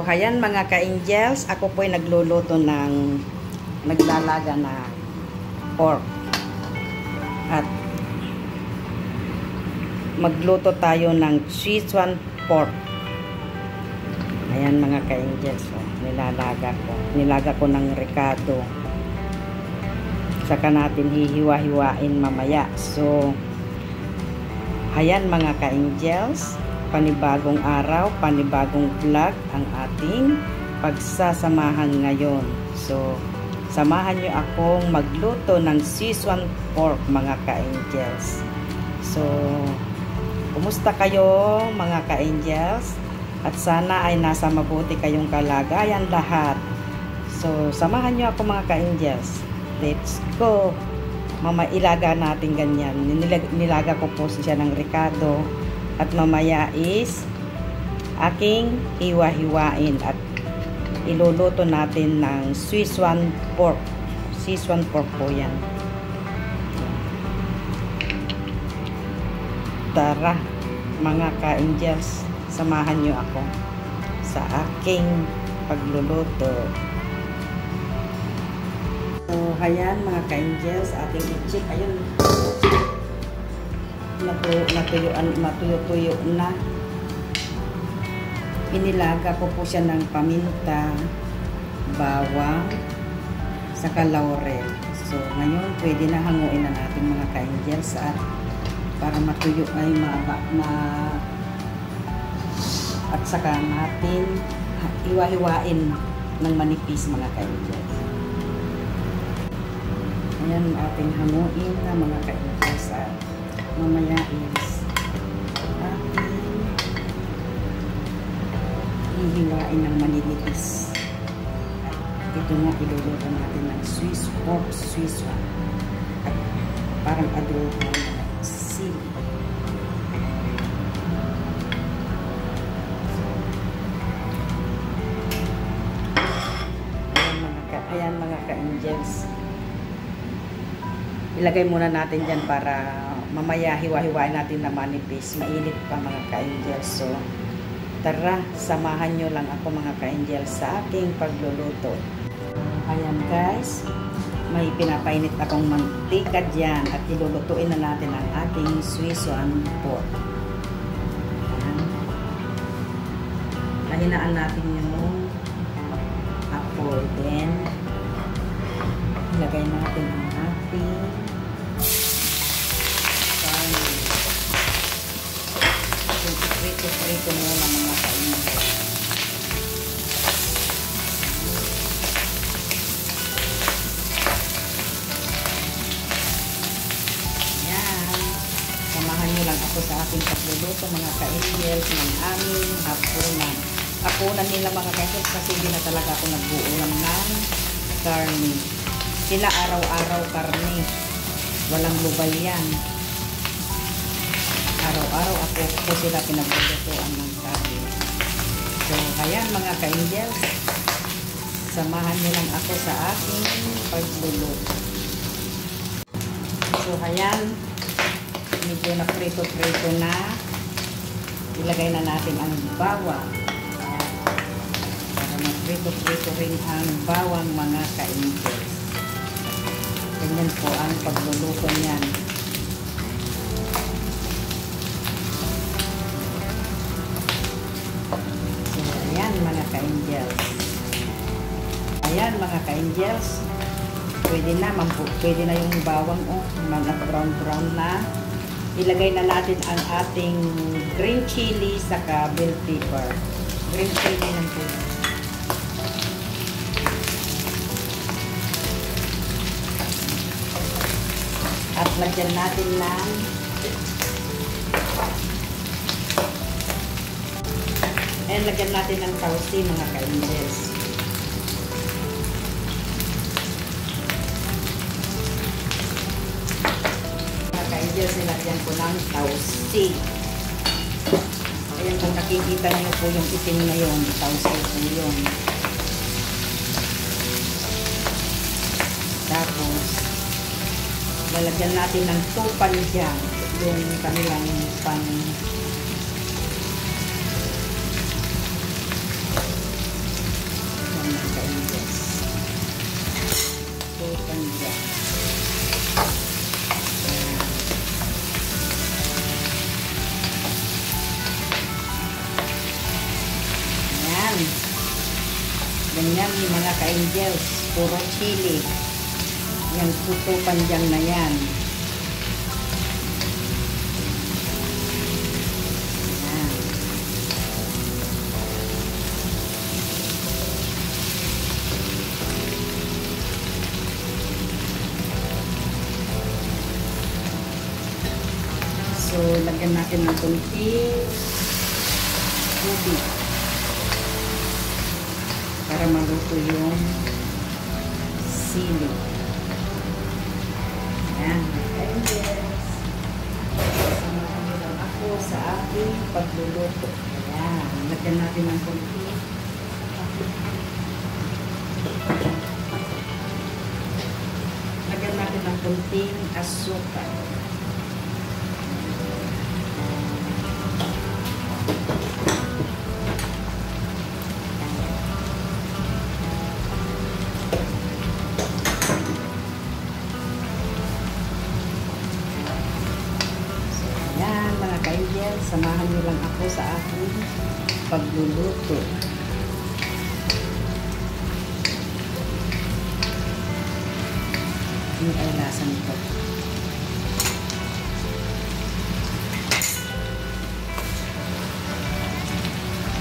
ayan mga ka-angels, ako po ay nagluluto ng naglalaga na pork. At magluto tayo ng Szechuan pork. Ayan mga ka-angels, nilaga ko ng ricado. Saka natin hihiwa-hiwain mamaya. So, ayan mga ka-angels, panibagong araw, panibagong vlog ang ating pagsasamahan ngayon. So, samahan nyo akong magluto ng Szechuan pork mga ka-angels. So, kumusta kayo mga ka-angels? At sana ay nasa mabuti kayong kalagayan lahat. So, samahan nyo ako mga ka-angels. Let's go! Mamailaga natin ganyan. Nilaga ko po siya ng ricado. At mamaya is aking hiwa-hiwain at iluluto natin ng Szechuan pork. Szechuan pork po yan. Tara mga ka-angels, samahan nyo ako sa aking pagluluto. So, ayan mga ka-angels, ating i-check. Ayun, natuyo-tuyo na. Inilaga ko po siya ng paminta, bawang, saka laurel. So, ngayon, pwede na hanguin na natin mga ka-angels at para matuyo ay at saka natin iwa-hiwain ng manipis mga ka-angels. Ayan ating hanguin na mga ka-angels at mamaya is ating hihiwain ng manipis. Ito nga iluluto natin ng Swiss pork Szechuan at parang adobo na sili. Ayan mga ka-angels, ilagay muna natin dyan para mamaya hiwa-hiwain natin na manipis. Mainit pa mga ka-angels. So, tara, samahan nyo lang ako mga ka-angels sa aking pagluluto. Ayan guys, may pinapainit akong mantika dyan at ilulutuin na natin ang ating Szechuan pork. Ayan. Pahinaan natin yung apoy. Then, ilagay natin ang ating prito muna mga ka-angels. Yan. Samahan nyo lang ako sa aking pagluluto mga ka-angels ng aming hapunan. Hapunan nila mga ka-angels kasi hindi na talaga ako nag-uulam ng karne. Sila araw-araw karne. Walang lubay yan. Araw-araw ako po sila pinaglulutuan ng karne. So, ayan mga ka-angels, samahan nyo lang ako sa aking pagluluto. So, ayan, medyo na prito-prito na. Ilagay na natin ang bawang. Para mag-prito-prito rin ang bawang mga ka-angels. Ganyan po ang pagluluto niyan. Mga ka-angels. Ayan mga ka-angels, pwede na yung bawang mga brown na. Ilagay na natin ang ating green chili saka bell pepper. Green chili ng pula. At lagyan natin ng lagyan natin ng tausi mga ka-angels. Mga ka-angels, nilagyan ko ng tausi. Ayan, kung nakikita niyo po yung itim na yun, tausi po yun. Tapos, lalagyan natin ng tupan dyan, yung kanilang Ayan. Ganyan yung mga ka-angels. Puro chili. Yan, tutupan dyan na yan. Ayan. So, lagyan natin ng kunting tubig para maluto yung sili. Ayan. Yes. Samahan nyo lang ako sa aking pagluluto. Ayan. Lagyan natin ng kunting asukal. Samahan niyo lang ako sa aking pagluluto. Ano ay lasa nito?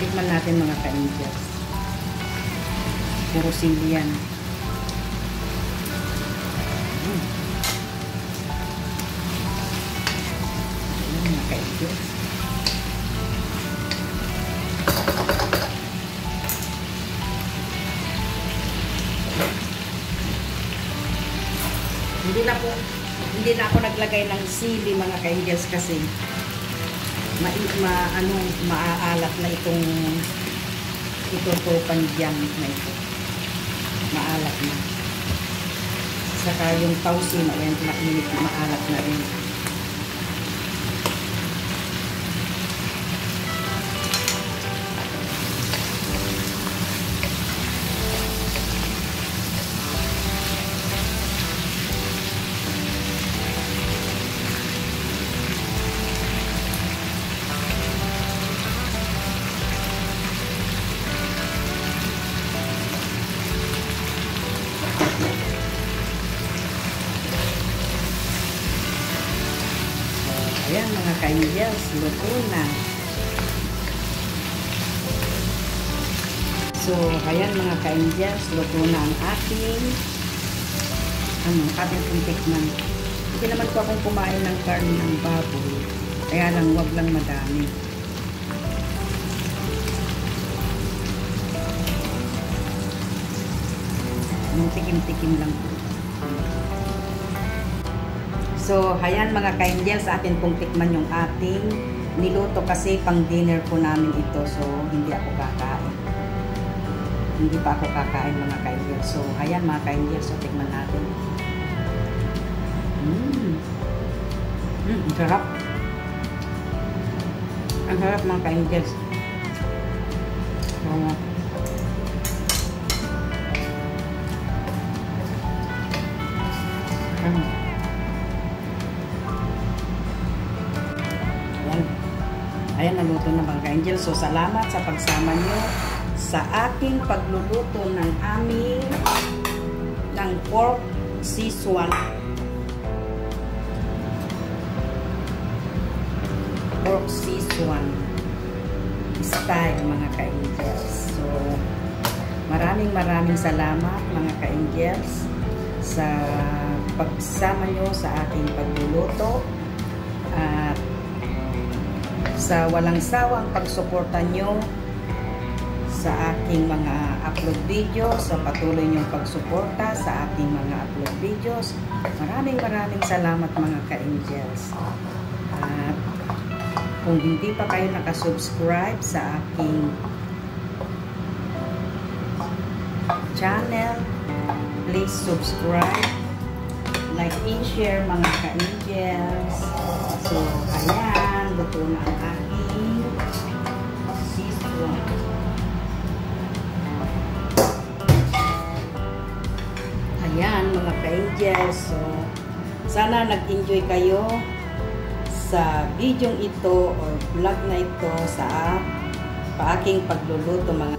Tikman natin mga ka-angels. Puro sili yan. Mga ka-angels. Hindi na ako naglagay ng sili mga ka-angels kasi maaalat na itong itutupan dyan na ito. Maalat na. Saka yung tausi na yan, mainit na maalat na rin. Ayan mga ka-angels, luto na. So, ayan mga ka-angels, luto na ang ating tikman. Hindi naman po akong kumain ng karne ng baboy. Kaya lang, wag lang madami. Yung tikim-tikim lang po. So, ayan mga ka-angels, sa atin pong tikman yung ating niluto kasi pang dinner po namin ito. So, hindi ako kakain. Hindi pa ako kakain mga ka-angels. So, ayan mga ka-angels, so tikman natin. Ang sarap. Ang sarap mga ka-angels. Ayan, naluto na mga ka-angels. So, salamat sa pagsama nyo sa aking pagluluto ng pork Szechuan. Pork Szechuan style mga ka-angels. So, maraming salamat mga ka-angels sa pagsama nyo sa aking pagluluto at sa walang sawang pagsuporta nyo sa aking mga upload videos, sa patuloy nyong pagsuporta sa aking mga upload videos. Maraming salamat mga ka-angels. At kung hindi pa kayo nakasubscribe sa aking channel, please subscribe, like and share mga ka-angels. So, ayan, luto na ang aking Szechuan. Ayan, mga ka-angels. So, sana nag-enjoy kayo sa video ito or vlog na ito sa aking pagluluto mga